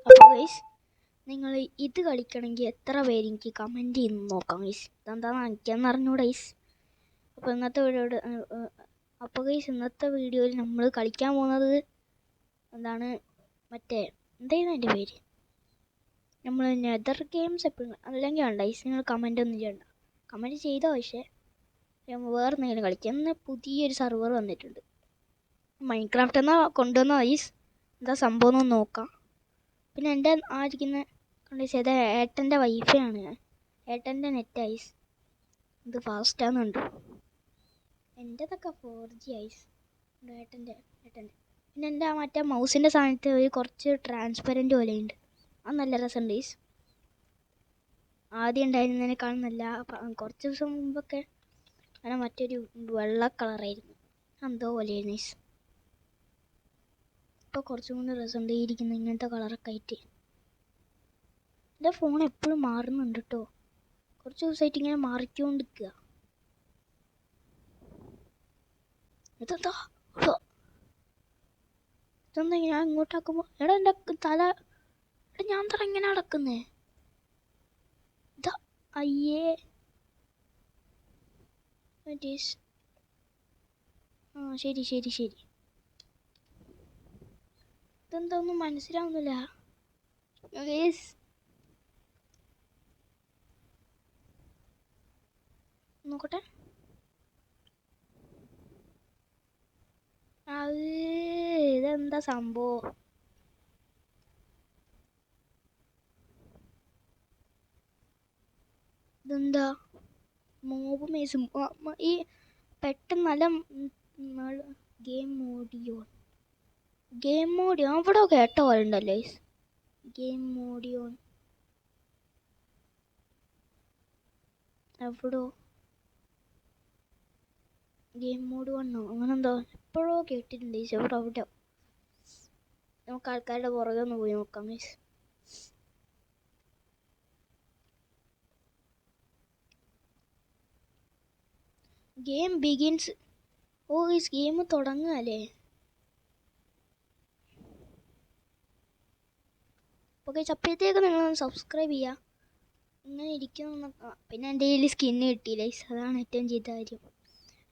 അപ്പോൾ ഗൈസ് നിങ്ങൾ ഇത് കളിക്കണമെങ്കിൽ എത്ര പേര് എനിക്ക് കമൻറ്റ് ചെയ്ത് നോക്കാം ഗൈസ്. ഇതെന്താണെന്ന് എനിക്കെന്ന് അറിഞ്ഞൂടാ ഗൈസ്. അപ്പോൾ ഇന്നത്തെ വീഡിയോയിൽ നമ്മൾ കളിക്കാൻ പോകുന്നത് എന്താണ്, എന്തായിരുന്നു എൻ്റെ പേര്, നമ്മൾ നെതർ ഗെയിംസ് എപ്പോഴും അല്ലെങ്കിൽ വേണ്ട ഗൈസ്. നിങ്ങൾ കമൻ്റ് ഒന്നും ചെയ്യണ്ട, കമൻറ്റ് ചെയ്തോ. പക്ഷേ വേറെ എന്തെങ്കിലും കളിക്കാം. ഇന്ന് പുതിയൊരു സർവർ വന്നിട്ടുണ്ട്, മൈൻക്രാഫ്റ്റ് എന്നാ കൊണ്ടുവന്ന ഗൈസ്. എന്താ സംഭവം എന്ന് നോക്കാം. പിന്നെ എൻ്റെ ആയിരിക്കുന്ന കണ്ടീസ് ഏതാ, ഏട്ടൻ്റെ വൈഫൈ ആണ്, ഏട്ടൻ്റെ നെറ്റ് ഐസ്. ഇത് ഫാസ്റ്റാന്നുണ്ട്. എൻ്റെതൊക്കെ 4G ഐസ്. ഏട്ടൻ്റെ പിന്നെ എൻ്റെ മറ്റേ മൗസിൻ്റെ സ്ഥാനത്ത് ഒരു കുറച്ച് ട്രാൻസ്പെറൻറ്റ് പോലെയുണ്ട്. അത് നല്ല രസമുണ്ട് ഐസ്. ആദ്യം ഉണ്ടായിരുന്നതിനേക്കാളും നല്ല. കുറച്ച് ദിവസം മുമ്പൊക്കെ അങ്ങനെ മറ്റൊരു വെള്ള കളറായിരുന്നു, എന്തോ പോലെയായിരുന്നു ഐസ്. ഇപ്പോൾ കുറച്ചും കൂടി രസമുണ്ട് ഇരിക്കുന്ന ഇങ്ങനത്തെ കളറൊക്കെ ആയിട്ട്. എൻ്റെ ഫോൺ എപ്പോഴും മാറുന്നുണ്ട് കേട്ടോ, കുറച്ച് ദിവസമായിട്ട് ഇങ്ങനെ മാറിക്കൊണ്ടിരിക്കുക. ഇതെന്താ ഞാൻ ഇങ്ങോട്ടാക്കുമ്പോൾ എൻ്റെ തല, ഞാൻ തല ഇങ്ങനെ അടക്കുന്നേ. ഇതാ അയ്യേ, ശരി. ഇതെന്താ ഒന്നും മനസ്സിലാവുന്നില്ല. നോക്കട്ടെ. ഇതെന്താ സംഭവം? ഇതെന്താ മോബ് മേസും ഈ പെട്ടെന്ന് നല്ല ഗെയിം മോഡിയോ അവിടെ കേട്ട പോലെ ഉണ്ടല്ലോ. ഗെയിം മോഡിയോ എവിടോ, ഗെയിം മോഡ് വന്നോ അങ്ങനെന്തോ എപ്പോഴോ കേട്ടിട്ടുണ്ട്. അവിടെ നമുക്ക് ആൾക്കാരുടെ പുറകെ ഒന്ന് പോയി നോക്കാം. Game begins. ഗെയിം തുടങ്ങുകയല്ലേ. ഓക്കെ, അപ്പോഴത്തേക്ക് നിങ്ങളൊന്ന് സബ്സ്ക്രൈബ് ചെയ്യുക. ഇങ്ങനെ ഇരിക്കുന്നു. പിന്നെ എൻ്റെ കയ്യിൽ സ്കിന്ന് കിട്ടിയില്ല, അതാണ് ഏറ്റവും ചെയ്ത കാര്യം.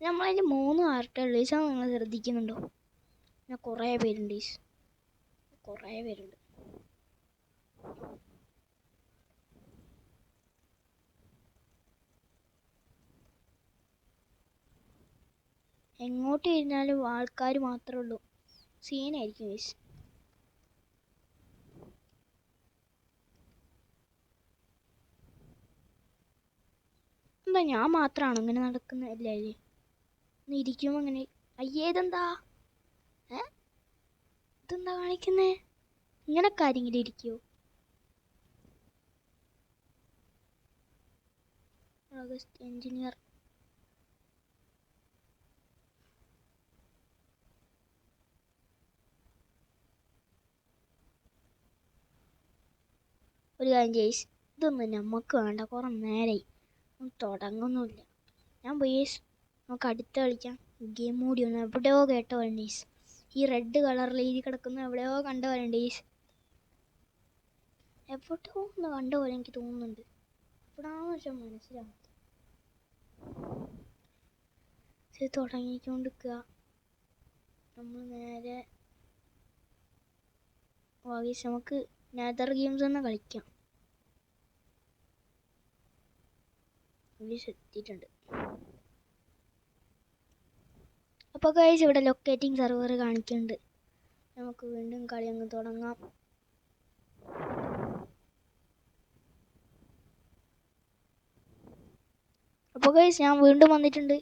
നമ്മളതിൽ 3 ആർട്ടുള്ള അത് നിങ്ങൾ ശ്രദ്ധിക്കുന്നുണ്ടോ? പിന്നെ കുറേ പേരുണ്ട്. എങ്ങോട്ട് ഇരുന്നാലും ആൾക്കാർ മാത്രമേ ഉള്ളൂ. സീനായിരിക്കും ഗൈസ്. എന്താ ഞാൻ മാത്രമാണോ ഇങ്ങനെ നടക്കുന്നതല്ലേ? ഇരിക്കുമ്പോൾ അങ്ങനെ അയ്യേ ഇതെന്താ കാണിക്കുന്നേ? ഇങ്ങനൊക്കെ ആരെങ്കിലും ഇരിക്കുമോ? August engineer. ഒരു കാര്യം ചെയ്സ്, ഇതൊന്നും നമുക്ക് വേണ്ട, കുറേ നേരമായി തുടങ്ങുന്നില്ല. ഞാൻ പോയി നമുക്ക് അടുത്ത് കളിക്കാം. ഗെയിം മോഡി ഒന്ന് എവിടെയോ കേട്ടോ വേണ്ടീസ്. ഈ റെഡ് കളറിൽ എഴുതി കിടക്കുന്ന എവിടെയോ കണ്ട വേണ്ടീസ്. എവിടെയോ ഒന്ന് കണ്ട പോലെ എനിക്ക് തോന്നുന്നുണ്ട്. എവിടാന്ന് വെച്ചാൽ മനസ്സിലാവും. ഇത് തുടങ്ങിക്കൊണ്ടിരിക്കുക. നമ്മൾ നേരെ നമുക്ക് നെതർ ഗെയിംസ് തന്നെ കളിക്കാം. എത്തിയിട്ടുണ്ട്. അപ്പോൾ ഗൈസ് ഇവിടെ ലൊക്കേറ്റിംഗ് സെർവർ കാണിക്കുന്നുണ്ട്. നമുക്ക് വീണ്ടും കളി അങ്ങ് തുടങ്ങാം. അപ്പോൾ ഗൈസ് ഞാൻ വീണ്ടും വന്നിട്ടുണ്ട്.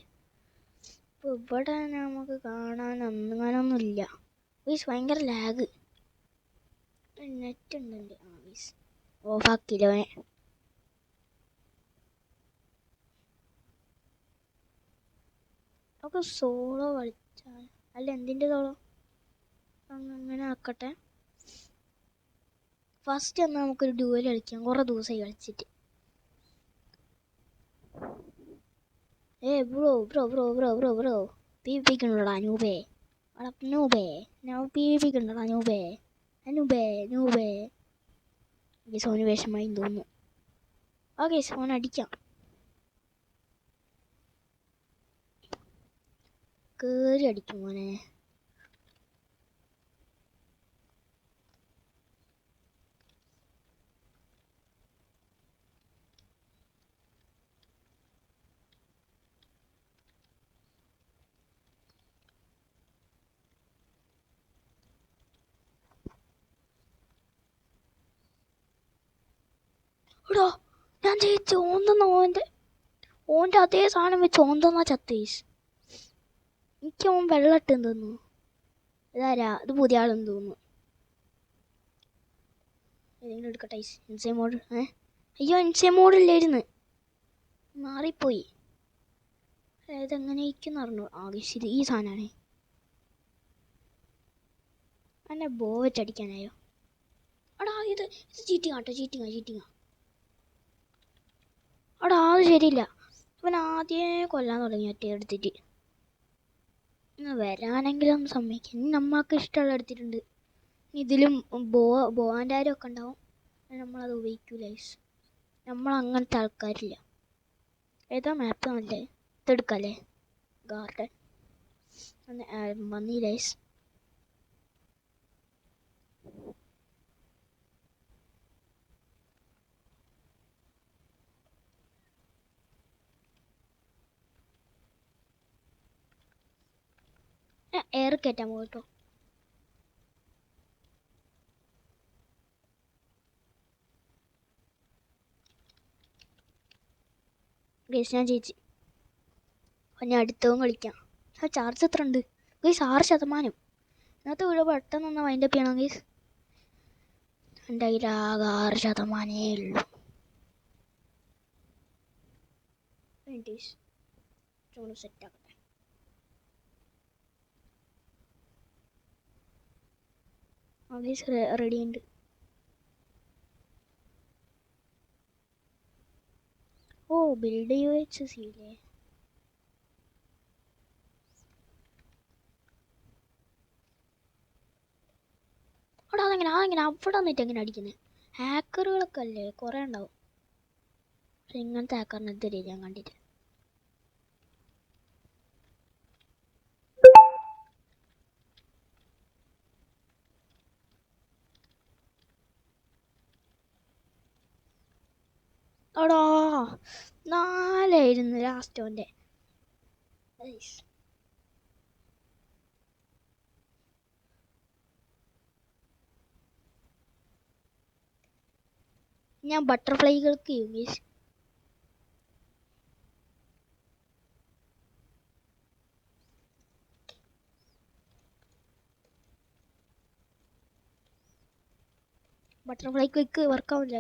ഇപ്പോൾ ഇവിടെ നമുക്ക് കാണാൻ അങ്ങനൊന്നുമില്ല ഗൈസ്. ഭയങ്കര ലാഗ്. നെറ്റ് ഉണ്ട്. ഗൈസ് ഓഫാക്കില്ലോ. നമുക്ക് സോളോ കളിച്ചാൽ, അല്ല എന്തിൻ്റെ സോളോ, അങ്ങനെ ആക്കട്ടെ. ഫസ്റ്റ് എന്നാൽ നമുക്കൊരു ഡ്യുവൽ കളിക്കാം. കുറേ ദിവസമായി കളിച്ചിട്ട്. ബ്രോ പീപ്പിക്കണ്ടോടാ നൂബേ. നൂബേ ഞാൻ പീപ്പിക്കണ്ടോടാ നൂബേ. ഗൈസ് ഓന് വിഷമായി തോന്നുന്നു. ആ ഗൈസ് ഓൻ അടിക്കാം. കേറി അടിക്കും മോനെ. എടോ ഞാൻ ജയിച്ചു. ഓൻ്റെ അതേ സാധനം വെച്ച് ഓന്തെന്നാ ചത്തേസ്. എനിക്ക് ഓൻ വെള്ളട്ടും തോന്നുന്നു. ഇതാരാ? ഇത് പുതിയ ആളെന്ന് തോന്നുന്നു. ഏതെങ്കിലും എടുക്കട്ടെ. ഇൻസൈ മോഡ്. അയ്യോ ഇൻസൈ മോഡില്ലായിരുന്നു, മാറിപ്പോയി. ഇതെങ്ങനെ ഇരിക്കുന്നു അറിഞ്ഞു. ഇത് ഈ സാധനമാണ്. എന്നെ ബോ വെച്ചടിക്കാനായോ? എടാ ഇത് ചീറ്റിങ്ങാ. എടാ അത് ശരിയില്ല. അവൻ ആദ്യമേ കൊല്ലാൻ തുടങ്ങി ഒറ്റ എടുത്തിട്ട്. വരാനെങ്കിലും സമ്മതിക്കും. ഇനി നമ്മൾക്ക് ഇഷ്ടമുള്ള എടുത്തിട്ടുണ്ട്. ഇതിലും ബോവാൻ്റെ ആരൊക്കെ ഉണ്ടാവും. നമ്മളത് ഉപയോഗിക്കൂല. നമ്മളങ്ങനത്തെ ആൾക്കാരില്ല. ഏതാ മാപ്പ് നല്ലേ? ഇതെടുക്കല്ലേ? ഗാർഡൻ വന്നില്ലേ? എയർ കയറ്റാൻ പോയിട്ടോ. ഗൈസ് ഞാൻ ചേച്ചി. ഞാൻ അടുത്തവും കളിക്കാം. ചാർജ് എത്ര ഉണ്ട് ഗൈസ്? 6%. ഇന്നത്തെ വീഡിയോ പെട്ടെന്ന് വൈൻഡപ്പ് ചെയ്യണം ഗൈസ്. എൻ്റെ കയ്യിൽ ആകെ 6% ഉള്ളൂ. സെറ്റാക്കട്ടെ. ഗൈസ് റെഡി ഉണ്ട്. ഓ ബിൽഡ് UHC-യില്ലേ? അവിടെ അതെങ്ങനെ അവിടെ വന്നിട്ട് എങ്ങനെ അടിക്കുന്നത്? ഹാക്കറുകളൊക്കെ അല്ലേ കുറേ ഉണ്ടാവും. പക്ഷെ ഇങ്ങനത്തെ ഹാക്കറിന് ഇതുവരെ ഞാൻ കണ്ടിട്ട്. എടാ 4 ലാസ്റ്റ് ഓൻ്റെ. ഞാൻ ബട്ടർഫ്ലൈകൾക്ക് യൂസ്. ബട്ടർഫ്ലൈ ക്ലിക്ക് വർക്കാവില്ല.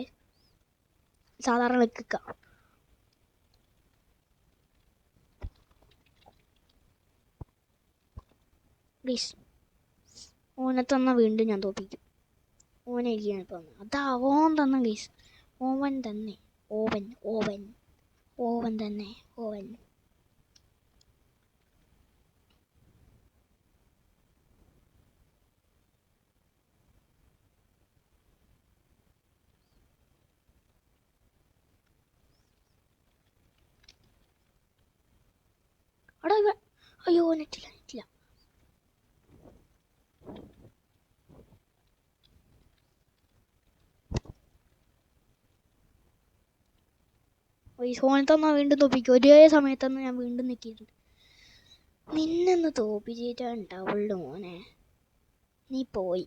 സാധാരണ ക്ലിക്കാ. പ്ലീസ് ഓനെ തന്നാൽ വീണ്ടും ഞാൻ തോപ്പിക്കും. ഓനെ ഇരിക്കുകയാണ് ഇപ്പം. അതാ ഓൻ തന്നെ ഗൈസ്. ഓവൻ തന്നെ. ഓവൻ തന്നെ. അവിടെ അയ്യോ നെറ്റില്ല. ഓനെ തന്നാൽ വീണ്ടും തോപ്പിക്കും. ഒരേ സമയത്തൊന്നും ഞാൻ വീണ്ടും നിൽക്കിയിട്ടുണ്ട്. നിന്നൊന്ന് തോപ്പിച്ചിട്ടേ ഉണ്ടാവുള്ളൂ മോനെ. നീ പോയി.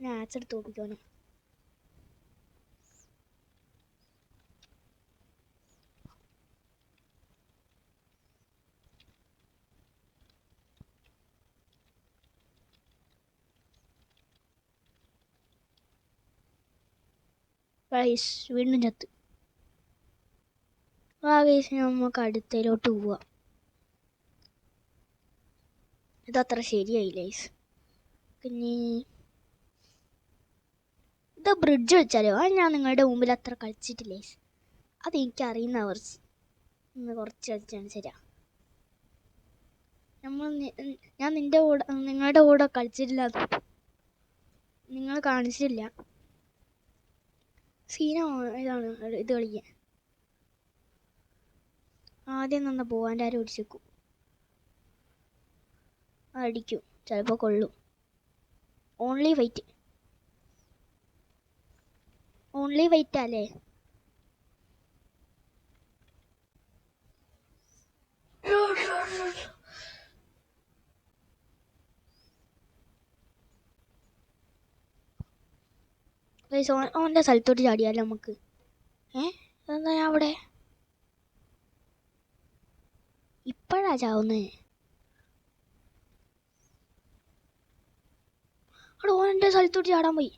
ഞാൻ ആച്ചെടുത്ത് തോപ്പിക്കോനെ. വീണ്ടും ചത്ത്. ഗൈസ് നമുക്ക് അടുത്തയിലോട്ട് പോവാം. ഇതത്ര ശരിയായില്ല ഗൈസ്. പിന്നെ ഇത് ബ്രിഡ്ജ് വെച്ചാലോ? ഞാൻ നിങ്ങളുടെ മുമ്പിൽ അത്ര കളിച്ചിട്ടില്ല ഗൈസ്. അതെനിക്കറിയുന്ന കുറച്ച് കളിച്ചാണ് ശരിയാ. ഞാൻ നിങ്ങളുടെ കൂടെ കളിച്ചിട്ടില്ല, നിങ്ങൾ കാണിച്ചില്ല. സീന ഇതാണ് ഇത് കളിക്കാൻ. ആദ്യം നിന്ന് പോവാൻ്റെ ആരും ഒടിച്ചേക്കും, അടിക്കും, ചിലപ്പോൾ കൊള്ളും. ഓൺലി വെയിറ്റ് അല്ലേ? ഓൻ്റെ സ്ഥലത്തോട്ട് ചാടിയാലോ നമുക്ക്? അതെന്താ ഞാൻ അവിടെ ഇപ്പോഴാ ചാവുന്നേ? അവിടെ ഓൻ്റെ സ്ഥലത്തോട്ട് ചാടാൻ പോയി.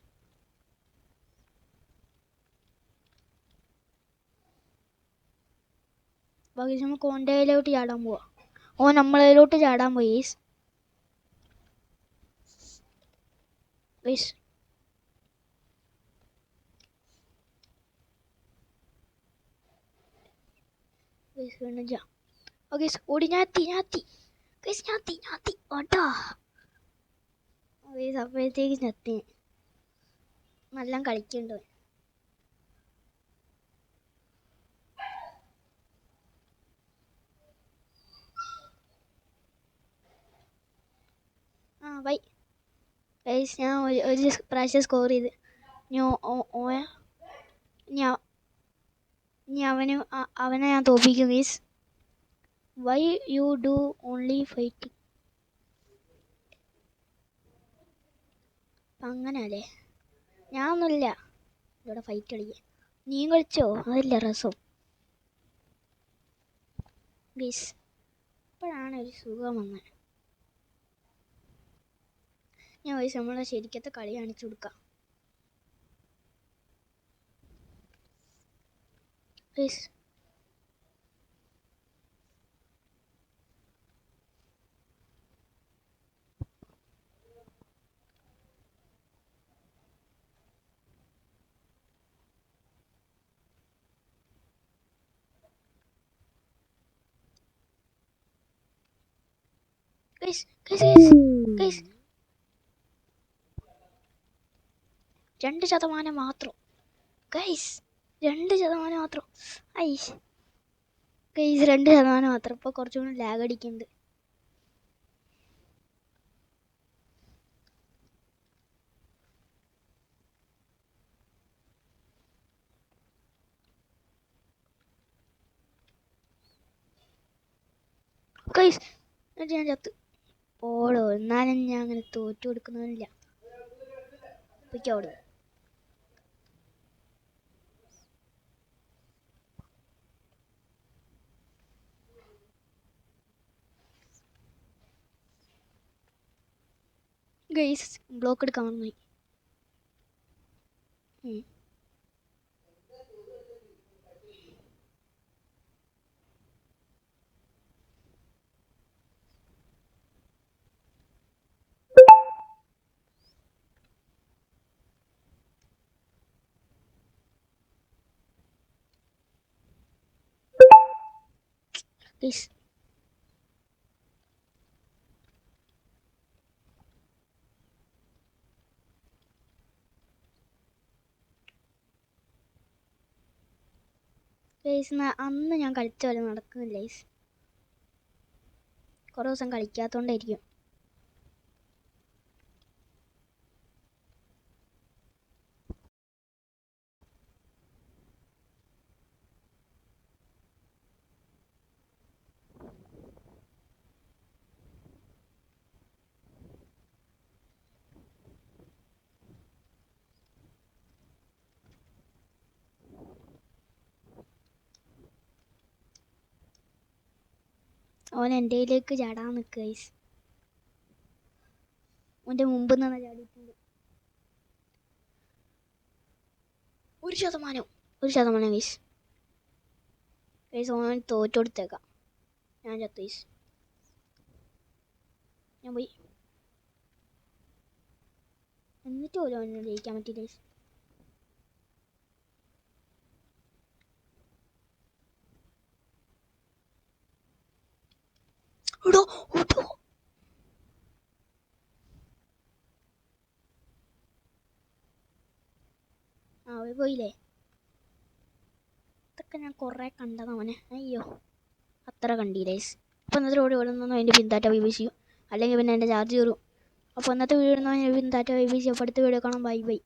ബാക്കി നമുക്ക് ഓൻ്റെ കയ്യിലോട്ട് ചാടാൻ പോവാ. ഓൻ നമ്മളതിലോട്ട് ചാടാൻ പോയി. ഓടി ഞാത്തി ഓട്ടാ. അപ്പോഴത്തേക്ക് ഞെത്തി. നല്ല കളിക്കണ്ടോ? ബൈ ഗൈസ്, ഞാൻ ഒരു പ്രാവശ്യം സ്കോർ ചെയ്ത്. അവനെ ഞാൻ തോപ്പിക്കും guys. Why you do only fighting? അങ്ങനല്ലേ? ഞാനൊന്നുമില്ല ഇവിടെ ഫൈറ്റ് കളിക്കാൻ. നീ കളിച്ചോ? അതല്ല രസം ഗൈസ്. ഇപ്പോഴാണ് ഒരു സുഖം വന്നത്. ഞാൻ ഗൈസ് നമ്മളെ ശരിക്കത്തെ കളി കാണിച്ചു കൊടുക്കാം ഗൈസ്. ഗൈസ് 2% മാത്രം ഗൈസ്, 2% മാത്രം. ഗൈസ് 2% മാത്രം. ഇപ്പോൾ കുറച്ചും കൂടി ലാഗ് അടിക്കുന്നുണ്ട്. ഗൈസ് എന്നിട്ട് ഞാൻ ചത്ത് ഓടോ. എന്നാലും ഞാൻ അങ്ങനെ തോറ്റു കൊടുക്കുന്നതില്ല. ഓടും ഗൈസ്. ബ്ലോക്ക് എടുക്കാൻ വന്നു. ഗൈസ് അന്ന് ഞാൻ കളിച്ച പോലെ നടക്കുന്നില്ല ഗൈസ്. കുറേ ദിവസം കളിക്കാത്തോണ്ടായിരിക്കും. ഓൻ എൻ്റെ കയ്യിലേക്ക് ചാടാൻ നിൽക്കുക ഗൈസ്. ഓൻ്റെ മുമ്പ് നിന്ന് ചാടിയിട്ടുണ്ട്. 1% ഗൈസ്. ഓൻ തോറ്റു കൊടുത്തേക്കാം. ഞാൻ ചത്തു ഗൈസ്. ഞാൻ പോയി. എന്നിട്ട് പോലും അവനെ ജയിക്കാൻ പറ്റില്ല ഗൈസ്. അവൻ പോയില്ലേ? ഇതൊക്കെ ഞാൻ കുറേ കണ്ടതവനെ. അയ്യോ അത്ര കണ്ടില്ലേ. അപ്പോൾ ഇന്നത്തെ വീഡിയോ ഇവിടെ നിന്നോ എൻ്റെ പിന്താറ്റ വൈബ് അല്ലെങ്കിൽ പിന്നെ എൻ്റെ ചാർജ് കയറും. അപ്പോൾ ഇന്നത്തെ വീഡിയോ ഇടുന്നവൻ പിന്താറ്റ വൈബ്. അപ്പോൾ അടുത്ത വീഡിയോ കാണാം. Bye bye.